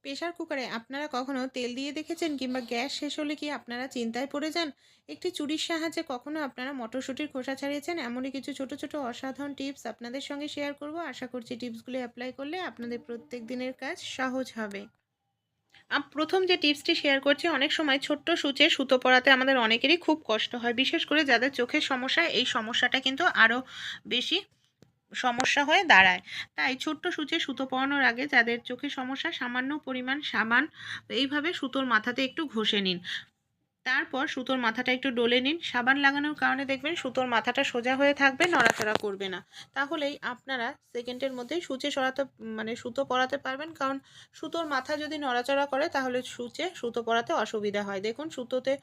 Pressure কুকারে আপনারা কখনো তেল দিয়ে দেখেছেন কিংবা গ্যাস শেষ হলে কি আপনারা চিন্তায় পড়ে যান? একটি ছুরির সাহায্যে কখনো আপনারা মটরশুঁটির খোসা ছাড়িয়েছেন? এমনই কিছু ছোট ছোট অসাধারণ টিপস আপনাদের সঙ্গে শেয়ার করব। আশা করছি টিপসগুলো অ্যাপ্লাই করলে আপনাদের প্রত্যেক দিনের কাজ সহজ হবে। প্রথম যে টিপসটি শেয়ার করছি, অনেক সময় ছোট্ট সূচে সুতো পরাতে আমাদের অনেকেরই খুব কষ্ট হয়, বিশেষ করে যাদের চোখের সমস্যা। এই সমস্যাটা কিন্তু আরও বেশি সমস্যা হয়ে দাঁড়ায়। তাই ছোট্ট সূচে সুতো পরানোর আগে যাদের চোখের সমস্যা, সামান্য পরিমাণ সাবান এইভাবে সুতোর মাথাতে একটু ঘষে নিন। তারপর সুতোর মাথাটা একটু ডলে নিন। সাবান লাগানোর কারণে দেখবেন সুতোর মাথাটা সোজা হয়ে থাকবে, নড়াচড়া করবে না। তাহলেই আপনারা সেকেন্ডের মধ্যেই সূচে সরাতে সুতো পরাতে পারবেন। কারণ সুতোর মাথা যদি নড়াচড়া করে তাহলে সুতো পরাতে অসুবিধা হয়। দেখুন সুতোতে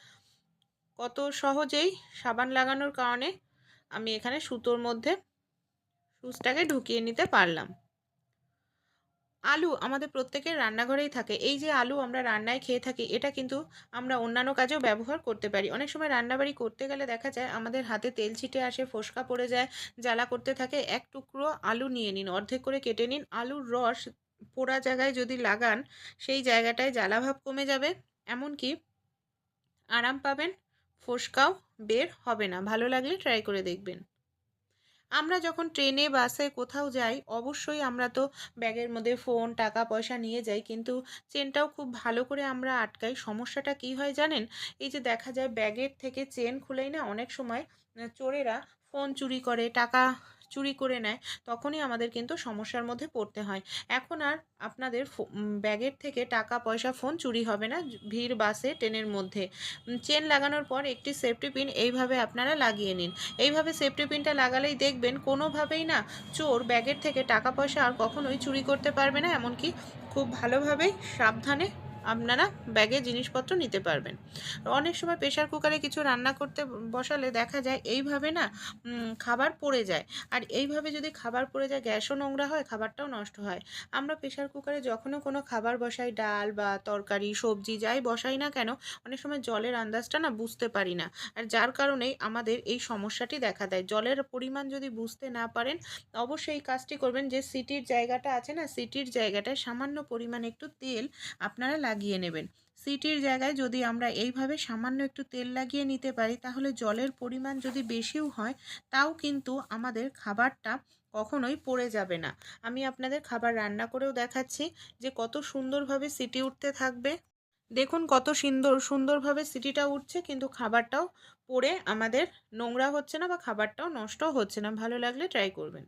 কত সহজেই সাবান লাগানোর কারণে আমি এখানে সুতোর মধ্যে সুচটাকে ঢুকিয়ে নিতে পারলাম। আলু আমাদের প্রত্যেকের রান্নাঘরেই থাকে। এই যে আলু আমরা রান্নায় খেয়ে থাকি, এটা কিন্তু আমরা অন্যান্য কাজেও ব্যবহার করতে পারি। অনেক সময় রান্নাবাড়ি করতে গেলে দেখা যায় আমাদের হাতে তেল ছিটে আসে, ফোস্কা পড়ে যায়, জ্বালা করতে থাকে। এক টুকরো আলু নিয়ে নিন, অর্ধেক করে কেটে নিন। আলুর রস পোড়া জায়গায় যদি লাগান, সেই জায়গাটায় জ্বালাভাব কমে যাবে, এমনকি আরাম পাবেন, ফোস্কাও বের হবে না। ভালো লাগলে ট্রাই করে দেখবেন। আমরা যখন ট্রেনে, বাসে কোথাও যাই, অবশ্যই আমরা তো ব্যাগের মধ্যে ফোন, টাকা পয়সা নিয়ে যাই, কিন্তু চেনটাও খুব ভালো করে আমরা আটকাই। সমস্যাটা কী হয় জানেন? এই যে দেখা যায় ব্যাগের থেকে চেন খুলেই না অনেক সময় চোরেরা ফোন চুরি করে, টাকা চুরি করে নেয়। তখনই আমাদের কিন্তু সমস্যার মধ্যে পড়তে হয়। এখন আর আপনাদের ব্যাগের থেকে টাকা পয়সা, ফোন চুরি হবে না ভিড় বাসে, ট্রেনের মধ্যে। চেন লাগানোর পর একটি সেফটি পিন এইভাবে আপনারা লাগিয়ে নিন। এইভাবে সেফটি পিনটা লাগালেই দেখবেন কোনোভাবেই না চোর ব্যাগের থেকে টাকা পয়সা আর কখনোই চুরি করতে পারবে না। এমনকি খুব ভালোভাবেই সাবধানে আপনারা ব্যাগে জিনিসপত্র নিতে পারবেন। অনেক সময় প্রেসার কুকারে কিছু রান্না করতে বসালে দেখা যায় এইভাবে না খাবার পড়ে যায়। আর এইভাবে যদি খাবার পড়ে যায়, গ্যাসও নোংরা হয়, খাবারটাও নষ্ট হয়। আমরা প্রেসার কুকারে যখনও কোনো খাবার বসাই, ডাল বা তরকারি, সবজি যাই বসাই না কেন, অনেক সময় জলের আন্দাজটা না বুঝতে পারি না। আর যার কারণেই আমাদের এই সমস্যাটি দেখা দেয়। জলের পরিমাণ যদি বুঝতে না পারেন, অবশ্যই এই কাজটি করবেন যে সিটির জায়গাটা আছে না, সিটির জায়গাটায় সামান্য পরিমাণ একটু তেল আপনারা লাগিয়ে নেবেন। সিটির জায়গায় যদি আমরা এইভাবে সামান্য একটু তেল লাগিয়ে নিতে পারি, তাহলে জলের পরিমাণ যদি বেশিও হয়, তাও কিন্তু আমাদের খাবারটা কখনোই পড়ে যাবে না। আমি আপনাদের খাবার রান্না করেও দেখাচ্ছি যে কত সুন্দরভাবে সিটি উঠতে থাকবে। দেখুন কত সুন্দরভাবে সিটিটা উঠছে, কিন্তু খাবারটাও পড়ে আমাদের নোংরা হচ্ছে না বা খাবারটাও নষ্ট হচ্ছে না। ভালো লাগলে ট্রাই করবেন।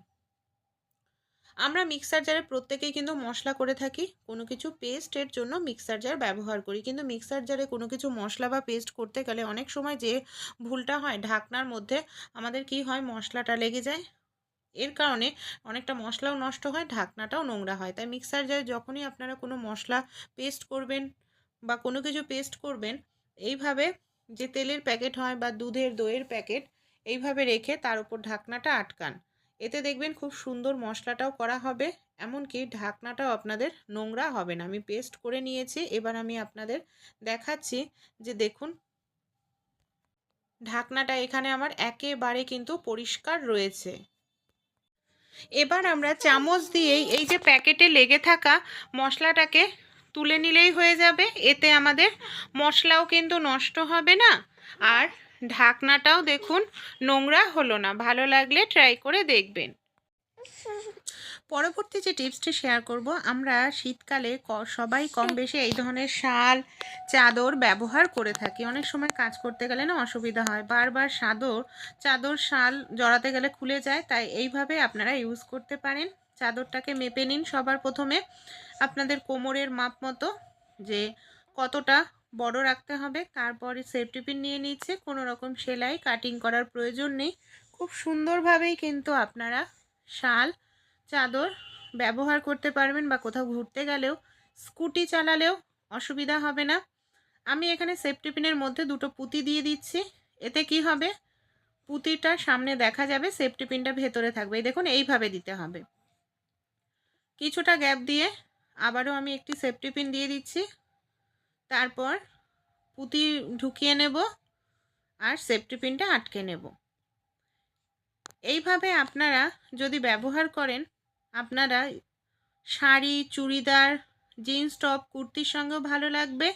আমরা মিক্সার জারে প্রত্যেকেই কিন্তু মশলা করে থাকি। কোনো কিছু পেস্টের জন্য মিক্সার জার ব্যবহার করি। কিন্তু মিক্সার জারে কোনো কিছু মশলা বা পেস্ট করতে গেলে অনেক সময় যে ভুলটা হয়, ঢাকনার মধ্যে আমাদের কি হয়, মশলাটা লেগে যায়। এর কারণে অনেকটা মশলাও নষ্ট হয়, ঢাকনাটাও নোংরা হয়। তাই মিক্সার জারে যখনই আপনারা কোনো মশলা পেস্ট করবেন বা কোনো কিছু পেস্ট করবেন, এইভাবে যে তেলের প্যাকেট হয় বা দুধের, দইয়ের প্যাকেট, এইভাবে রেখে তার উপর ঢাকনাটা আটকান। এতে দেখবেন খুব সুন্দর মশলাটাও করা হবে, এমনকি ঢাকনাটাও আপনাদের নোংরা হবে না। আমি পেস্ট করে নিয়েছি, এবার আমি আপনাদের দেখাচ্ছি যে দেখুন ঢাকনাটা এখানে আমার একেবারে কিন্তু পরিষ্কার রয়েছে। এবার আমরা চামচ দিয়েই এই যে প্যাকেটে লেগে থাকা মশলাটাকে তুলে নিলেই হয়ে যাবে। এতে আমাদের মশলাও কিন্তু নষ্ট হবে না, আর ঢাকনাটাও দেখুন নোংরা হলো না। ভালো লাগলে ট্রাই করে দেখবেন। পরবর্তী যে টিপসটি শেয়ার করব, আমরা শীতকালে সবাই কম বেশি এই ধরনের শাল, চাদর ব্যবহার করে থাকি। অনেক সময় কাজ করতে গেলে না অসুবিধা হয়, বারবার চাদর, শাল জড়াতে গেলে খুলে যায়। তাই এইভাবে আপনারা ইউজ করতে পারেন। চাদরটাকে মেপে নিন সবার প্রথমে আপনাদের কোমরের মাপ মতো, যে কতটা বড় রাখতে হবে। তারপরে সেফটি পিন নিয়ে নিচ্ছে, কোনো রকম সেলাই কাটিং করার প্রয়োজন নেই। খুব সুন্দরভাবেই কিন্তু আপনারা শাল, চাদর ব্যবহার করতে পারবেন, বা কোথাও ঘুরতে গেলেও, স্কুটি চালালেও অসুবিধা হবে না। আমি এখানে সেফটি পিনের মধ্যে দুটো পুঁতি দিয়ে দিচ্ছি। এতে কি হবে, পুঁতিটা সামনে দেখা যাবে, সেফটি পিনটা ভেতরে থাকবে। দেখুন এইভাবে দিতে হবে। কিছুটা গ্যাপ দিয়ে আবারও আমি একটি সেফটি পিন দিয়ে দিচ্ছি। তারপর পুঁতি ঢুকিয়ে নেব আর সেফটি পিনটা আটকে নেব। এইভাবে আপনারা যদি ব্যবহার করেন, আপনারা শাড়ি, চুড়িদার, জিন্স টপ কুর্তির সঙ্গেও ভালো লাগবে,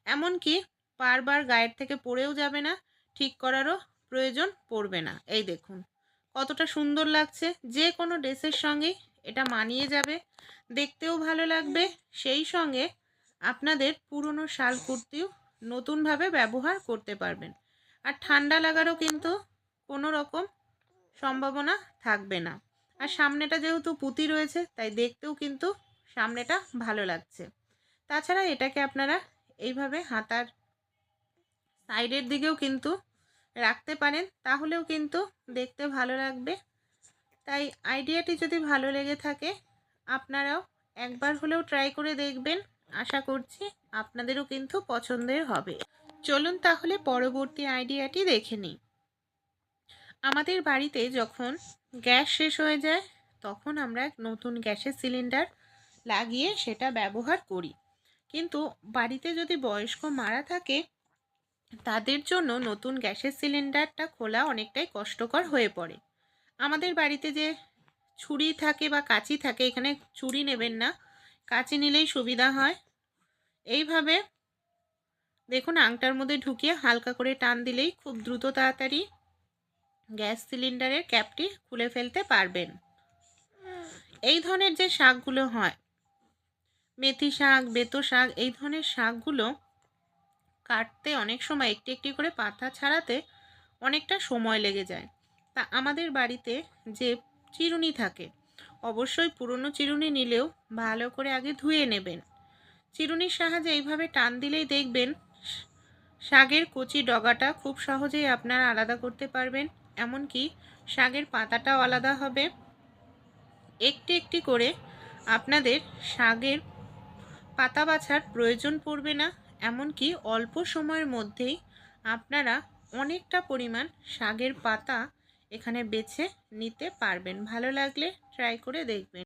এমনকি বারবার গায়ের থেকে পরেও যাবে না, ঠিক করারও প্রয়োজন পড়বে না। এই দেখুন কতটা সুন্দর লাগছে, যে কোনো ড্রেসের সঙ্গেই এটা মানিয়ে যাবে, দেখতেও ভালো লাগবে, সেই সঙ্গে আপনাদের পুরনো শাল কুর্তিও নতুনভাবে ব্যবহার করতে পারবেন। আর ঠান্ডা লাগারও কিন্তু কোনো রকম সম্ভাবনা থাকবে না। আর সামনেটা যেহেতু পুঁতি রয়েছে তাই দেখতেও কিন্তু সামনেটা ভালো লাগছে। তাছাড়া এটাকে আপনারা এইভাবে হাতার সাইডের দিকেও কিন্তু রাখতে পারেন, তাহলেও কিন্তু দেখতে ভালো লাগবে। তাই আইডিয়াটি যদি ভালো লেগে থাকে আপনারাও একবার হলেও ট্রাই করে দেখবেন, আশা করছি আপনাদেরও কিন্তু পছন্দের হবে। চলুন তাহলে পরবর্তী আইডিয়াটি দেখে নিই। আমাদের বাড়িতে যখন গ্যাস শেষ হয়ে যায় তখন আমরা নতুন গ্যাসের সিলিন্ডার লাগিয়ে সেটা ব্যবহার করি, কিন্তু বাড়িতে যদি বয়স্ক মারা থাকে তাদের জন্য নতুন গ্যাসের সিলিন্ডারটা খোলা অনেকটাই কষ্টকর হয়ে পড়ে। আমাদের বাড়িতে যে ছুরি থাকে বা কাঁচি থাকে, এখানে ছুরি নেবেন না, কাঁচি নিলেই সুবিধা হয়। এইভাবে দেখুন আংটার মধ্যে ঢুকিয়ে হালকা করে টান দিলেই খুব দ্রুত তাড়াতাড়ি গ্যাস সিলিন্ডারের ক্যাপটি খুলে ফেলতে পারবেন। এই ধরনের যে শাকগুলো হয়, মেথি শাক, বেতো শাক, এই ধরনের শাকগুলো কাটতে অনেক সময় একটি একটি করে পাতা ছাড়াতে অনেকটা সময় লেগে যায়। তা আমাদের বাড়িতে যে চিরুনি থাকে, অবশ্যই পুরনো চিরুনি নিলেও ভালো করে আগে ধুয়ে নেবেন। চিরুনির সাহায্যে এইভাবে টান দিলেই দেখবেন শাকের কচি ডগাটা খুব সহজেই আপনারা আলাদা করতে পারবেন, এমনকি শাকের পাতাটাও আলাদা হবে। একটি একটি করে আপনাদের শাকের পাতা বাছার প্রয়োজন পড়বে না, এমনকি অল্প সময়ের মধ্যেই আপনারা অনেকটা পরিমাণ শাকের পাতা এখানে বেছে নিতে পারবেন। ভালো লাগলে ট্রাই করে দেখবেন।